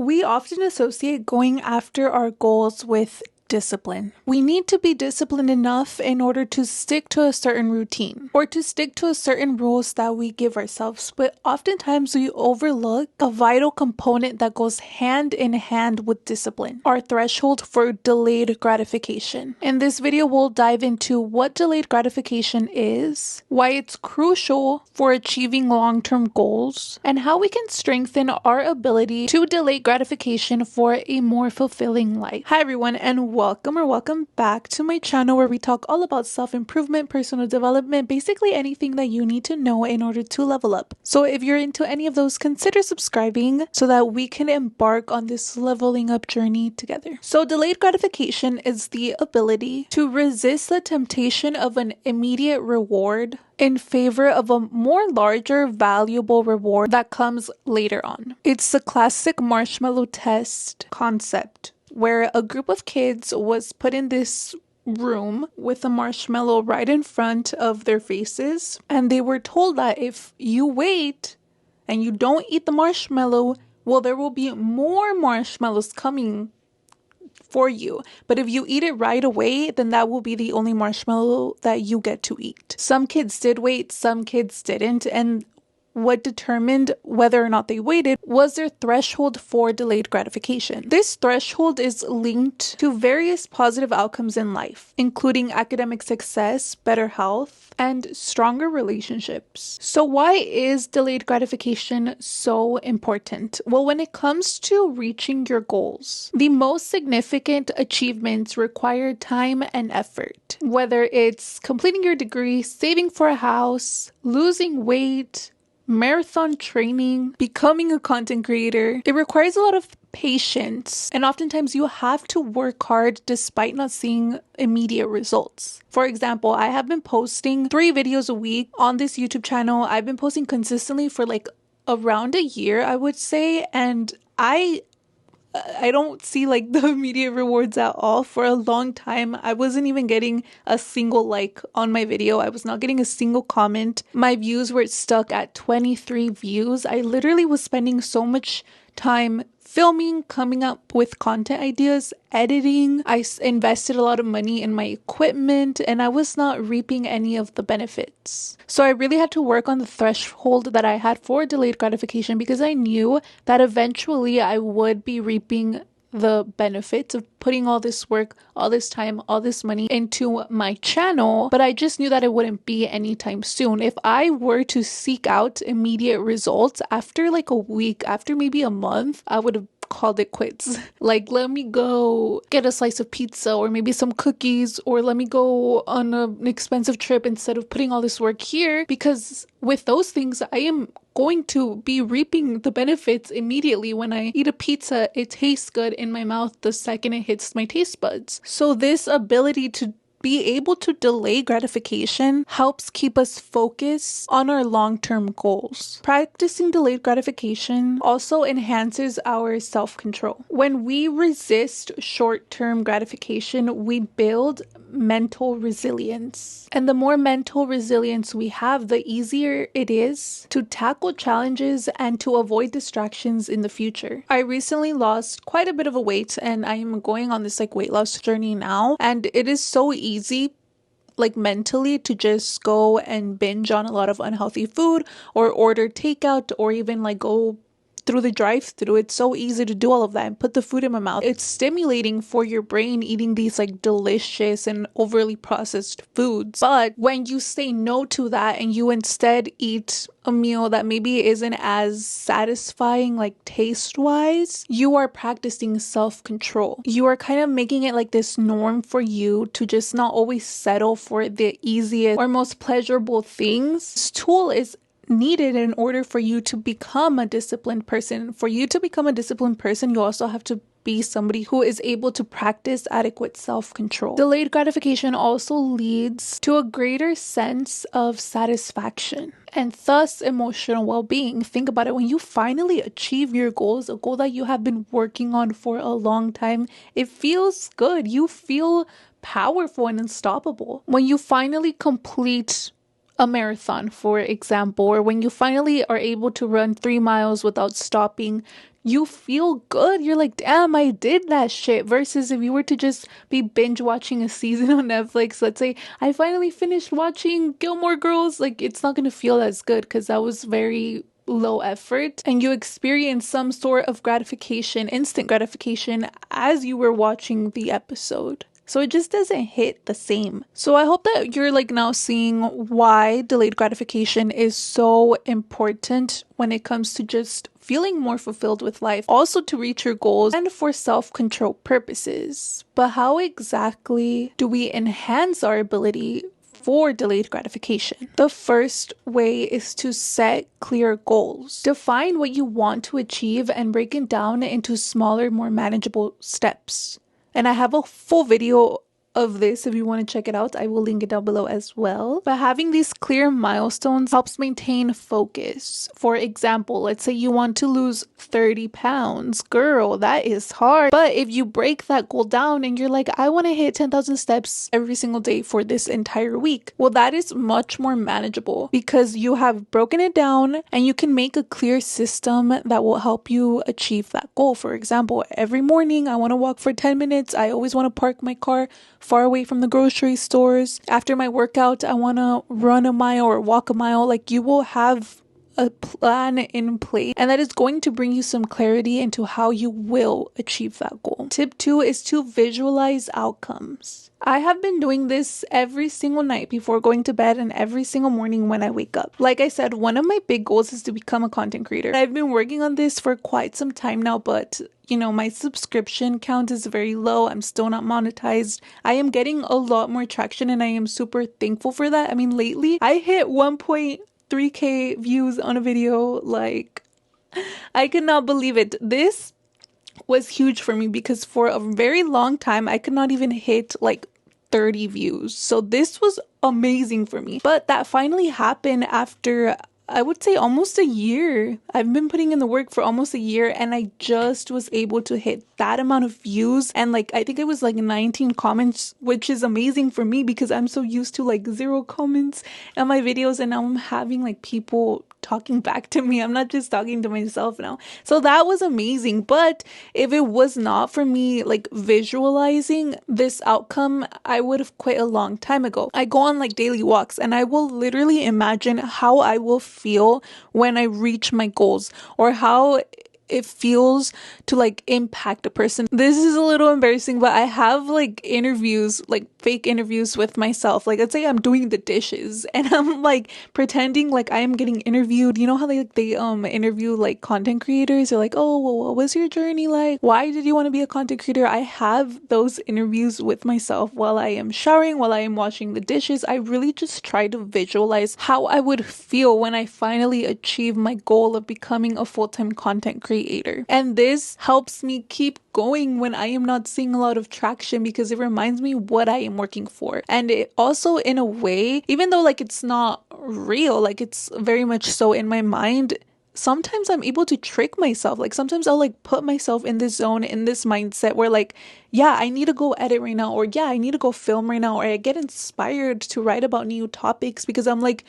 We often associate going after our goals with discipline. We need to be disciplined enough in order to stick to a certain routine or to stick to a certain rules that we give ourselves, but oftentimes we overlook a vital component that goes hand in hand with discipline, our threshold for delayed gratification. In this video, we'll dive into what delayed gratification is, why it's crucial for achieving long-term goals, and how we can strengthen our ability to delay gratification for a more fulfilling life. Hi everyone, and welcome back to my channel where we talk all about self-improvement, personal development, basically anything that you need to know in order to level up. So if you're into any of those, consider subscribing so that we can embark on this leveling up journey together. So delayed gratification is the ability to resist the temptation of an immediate reward in favor of a more larger, valuable reward that comes later on. It's the classic marshmallow test concept, where a group of kids was put in this room with a marshmallow right in front of their faces, and they were told that if you wait and you don't eat the marshmallow, well, there will be more marshmallows coming for you, but if you eat it right away, then that will be the only marshmallow that you get to eat. Some kids did wait, some kids didn't, and what determined whether or not they waited was their threshold for delayed gratification. This threshold is linked to various positive outcomes in life, including academic success, better health, and stronger relationships. So why is delayed gratification so important? Well, when it comes to reaching your goals, the most significant achievements require time and effort. Whether it's completing your degree, saving for a house, losing weight, marathon training, becoming a content creator, it requires a lot of patience, and oftentimes you have to work hard despite not seeing immediate results. For example, I have been posting 3 videos a week on this YouTube channel. I've been posting consistently for like around a year, I would say, and I don't see like the immediate rewards at all. For a long time, I wasn't even getting a single like on my video. I was not getting a single comment. My views were stuck at 23 views. I literally was spending so much time filming, coming up with content ideas, editing. I invested a lot of money in my equipment, and I was not reaping any of the benefits. So I really had to work on the threshold that I had for delayed gratification, because I knew that eventually I would be reaping the benefits of putting all this work, all this time, all this money into my channel, but I just knew that it wouldn't be anytime soon. If I were to seek out immediate results after like a week, after maybe a month, I would have called it quits. Like, let me go get a slice of pizza or maybe some cookies, or let me go on an expensive trip instead of putting all this work here, because with those things, I am going to be reaping the benefits immediately. When I eat a pizza, it tastes good in my mouth the second it hits my taste buds. So this ability to be able to delay gratification helps keep us focused on our long-term goals. Practicing delayed gratification also enhances our self-control. When we resist short-term gratification, we build mental resilience. And the more mental resilience we have, the easier it is to tackle challenges and to avoid distractions in the future. I recently lost quite a bit of a weight, and I am going on this like weight loss journey now, and it is so easy like mentally to just go and binge on a lot of unhealthy food or order takeout or even like go through the drive-thru. It's so easy to do all of that and put the food in my mouth. It's stimulating for your brain eating these like delicious and overly processed foods. But when you say no to that and you instead eat a meal that maybe isn't as satisfying like taste-wise, you are practicing self-control. You are kind of making it like this norm for you to just not always settle for the easiest or most pleasurable things. This tool is needed in order for you to become a disciplined person. For you to become a disciplined person, you also have to be somebody who is able to practice adequate self-control. Delayed gratification also leads to a greater sense of satisfaction and thus emotional well-being. Think about it. When you finally achieve your goals, a goal that you have been working on for a long time, it feels good. You feel powerful and unstoppable. When you finally complete a marathon, for example, or when you finally are able to run 3 miles without stopping, you feel good. You're like, damn, I did that shit. Versus if you were to just be binge watching a season on Netflix, let's say I finally finished watching Gilmore Girls, like it's not gonna feel as good because that was very low effort, and you experience some sort of gratification, instant gratification, as you were watching the episode. So it just doesn't hit the same. So I hope that you're like now seeing why delayed gratification is so important when it comes to just feeling more fulfilled with life, also to reach your goals and for self-control purposes. But how exactly do we enhance our ability for delayed gratification? The first way is to set clear goals. Define what you want to achieve and break it down into smaller, more manageable steps. And I have a full video of this if you want to check it out. I will link it down below as well. But having these clear milestones helps maintain focus. For example, let's say you want to lose 30 pounds. Girl, that is hard. But if you break that goal down and you're like, I want to hit 10,000 steps every single day for this entire week, well, that is much more manageable because you have broken it down and you can make a clear system that will help you achieve that goal. For example, every morning I want to walk for 10 minutes. I always want to park my car far away from the grocery stores. After my workout, I want to run a mile or walk a mile. Like, you will have a plan in place, and that is going to bring you some clarity into how you will achieve that goal. Tip 2 is to visualize outcomes. I have been doing this every single night before going to bed and every single morning when I wake up. Like I said, one of my big goals is to become a content creator. I've been working on this for quite some time now, but my subscription count is very low. I'm still not monetized. I am getting a lot more traction and I am super thankful for that. I mean, lately I hit 1.3k views on a video. Like, I could not believe it. This was huge for me because for a very long time I could not even hit like 30 views. So this was amazing for me. But that finally happened after, I would say, almost a year. I've been putting in the work for almost a year and I just was able to hit that amount of views. And like, I think it was like 19 comments, which is amazing for me because I'm so used to like 0 comments on my videos, and now I'm having like people talking back to me. I'm not just talking to myself now. So that was amazing. But if it was not for me like visualizing this outcome, I would have quit a long time ago. I go on like daily walks and I will literally imagine how I will feel when I reach my goals, or how it feels to like impact a person. This is a little embarrassing, but I have like interviews, like fake interviews with myself. Like, let's say I'm doing the dishes and I'm like pretending like I am getting interviewed. You know how they interview like content creators? They're like, oh, well, what was your journey like? Why did you want to be a content creator? I have those interviews with myself while I am showering, while I am washing the dishes. I really just try to visualize how I would feel when I finally achieve my goal of becoming a full-time content creator. And this helps me keep going when I am not seeing a lot of traction, because it reminds me what I am working for. And it also, in a way, even though like it's not real, like it's very much so in my mind, sometimes I'm able to trick myself. Like sometimes I'll like put myself in this zone, in this mindset where like, yeah, I need to go edit right now, or yeah, I need to go film right now, or I get inspired to write about new topics because I'm like,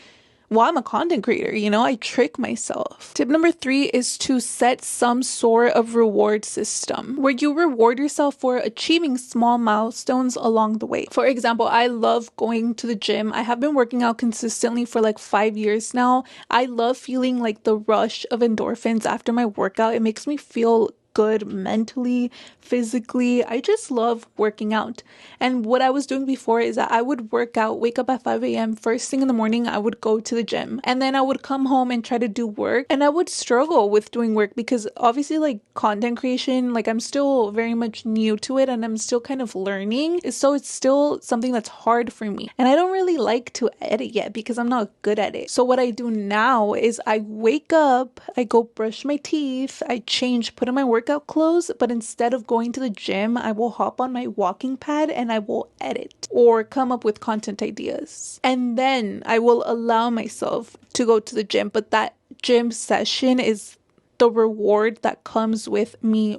well, I'm a content creator, I trick myself. Tip number 3 is to set some sort of reward system where you reward yourself for achieving small milestones along the way. For example, I love going to the gym. I have been working out consistently for like 5 years now. I love feeling like the rush of endorphins after my workout. It makes me feel good mentally, physically. I just love working out. And what I was doing before is that I would work out, wake up at 5 a.m. First thing in the morning, I would go to the gym. And then I would come home and try to do work. And I would struggle with doing work because obviously like content creation, like I'm still very much new to it and I'm still kind of learning. So it's still something that's hard for me. And I don't really like to edit yet because I'm not good at it. So what I do now is I wake up, I go brush my teeth, I change, put on my workout clothes, but instead of going to the gym, I will hop on my walking pad and I will edit or come up with content ideas. And then I will allow myself to go to the gym, but that gym session is the reward that comes with me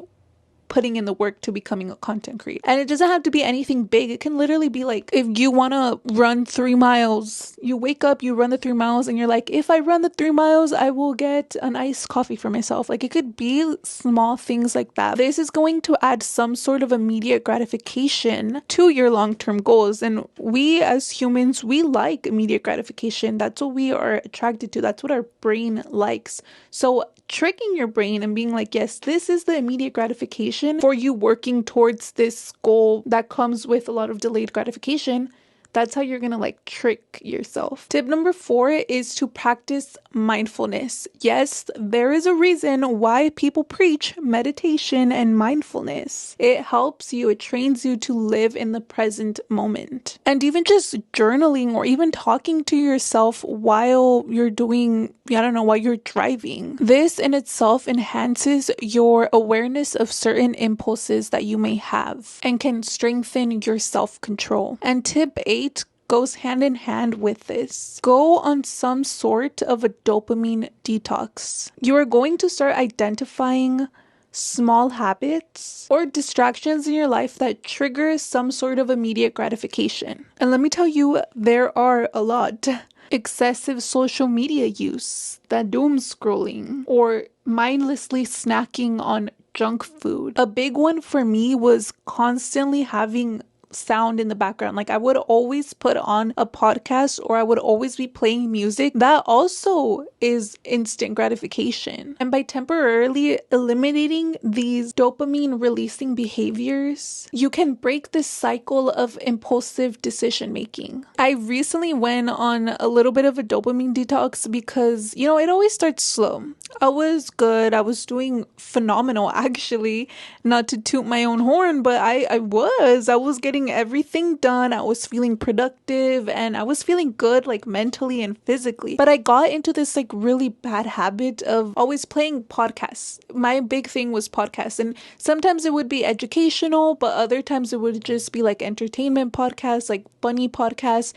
putting in the work to becoming a content creator. And it doesn't have to be anything big. It can literally be like, if you want to run 3 miles, you wake up, you run the 3 miles, and you're like, if I run the 3 miles, I will get an iced coffee for myself. Like, it could be small things like that. This is going to add some sort of immediate gratification to your long-term goals. And we as humans, we like immediate gratification. That's what we are attracted to. That's what our brain likes. So tricking your brain and being like, yes, this is the immediate gratification for you working towards this goal that comes with a lot of delayed gratification. That's how you're going to like trick yourself. Tip number 4 is to practice mindfulness. Yes, there is a reason why people preach meditation and mindfulness. It helps you, it trains you to live in the present moment. And even just journaling or even talking to yourself while you're while you're driving. This in itself enhances your awareness of certain impulses that you may have and can strengthen your self-control. And tip 8 goes hand in hand with this. Go on some sort of a dopamine detox. You are going to start identifying small habits or distractions in your life that trigger some sort of immediate gratification. And let me tell you, there are a lot. Excessive social media use, that doom scrolling, or mindlessly snacking on junk food. A big one for me was constantly having sound in the background. Like, I would always put on a podcast or I would always be playing music. That also is instant gratification. And by temporarily eliminating these dopamine releasing behaviors, you can break this cycle of impulsive decision making. I recently went on a little bit of a dopamine detox because, it always starts slow. I was good. I was doing phenomenal, actually. Not to toot my own horn, but I was getting everything done. I was feeling productive and I was feeling good, like mentally and physically. But I got into this like really bad habit of always playing podcasts. My big thing was podcasts, and sometimes it would be educational, but other times it would just be like entertainment podcasts, like funny podcasts.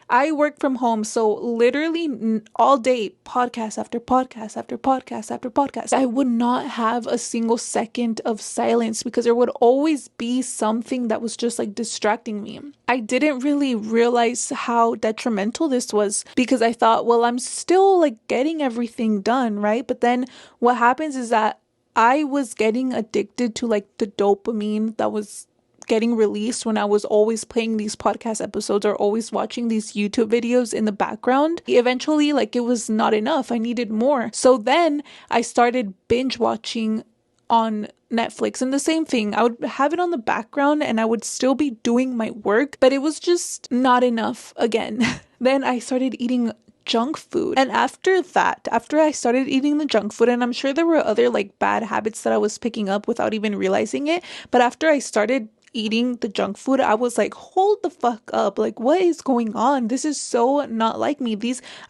I work from home, so literally all day, podcast after podcast after podcast after podcast. I would not have a single second of silence because there would always be something that was just like distracting me. I didn't really realize how detrimental this was because I thought, well, I'm still like getting everything done, right? But then what happens is that I was getting addicted to like the dopamine that was getting released when I was always playing these podcast episodes or always watching these YouTube videos in the background. Eventually, like, it was not enough. I needed more. So then I started binge watching on Netflix, and the same thing. I would have it on the background and I would still be doing my work, but it was just not enough again. Then I started eating junk food. And after I started eating the junk food, and I'm sure there were other like bad habits that I was picking up without even realizing it, but after I started eating the junk food, I was like, hold the fuck up. Like, what is going on? This is so not like me.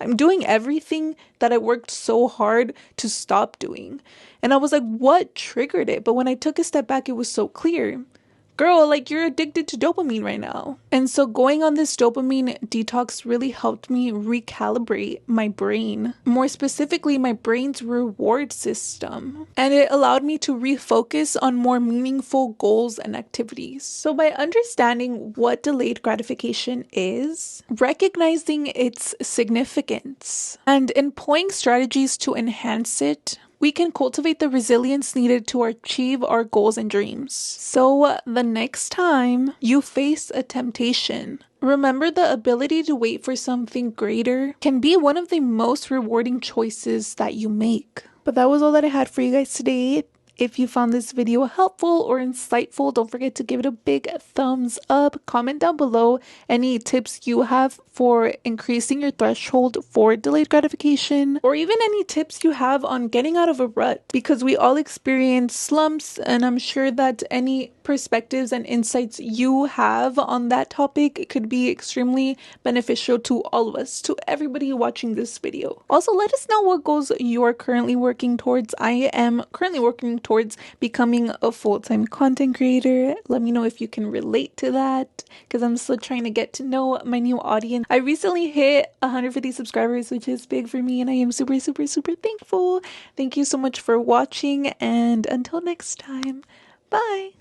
I'm doing everything that I worked so hard to stop doing. And I was like, what triggered it? But when I took a step back, it was so clear. Girl, like, you're addicted to dopamine right now. And so going on this dopamine detox really helped me recalibrate my brain, more specifically my brain's reward system. And it allowed me to refocus on more meaningful goals and activities. So by understanding what delayed gratification is, recognizing its significance, and employing strategies to enhance it, we can cultivate the resilience needed to achieve our goals and dreams. So the next time you face a temptation, remember the ability to wait for something greater can be one of the most rewarding choices that you make. But that was all that I had for you guys today. If you found this video helpful or insightful, don't forget to give it a big thumbs up. Comment down below any tips you have for increasing your threshold for delayed gratification, or even any tips you have on getting out of a rut, because we all experience slumps, and I'm sure that any perspectives and insights you have on that topic could be extremely beneficial to all of us, to everybody watching this video. Also, let us know what goals you are currently working towards. I am currently working towards becoming a full-time content creator. Let me know if you can relate to that, because I'm still trying to get to know my new audience. I recently hit 150 subscribers, which is big for me, and I am super, super, super thankful. Thank you so much for watching, and until next time, Bye!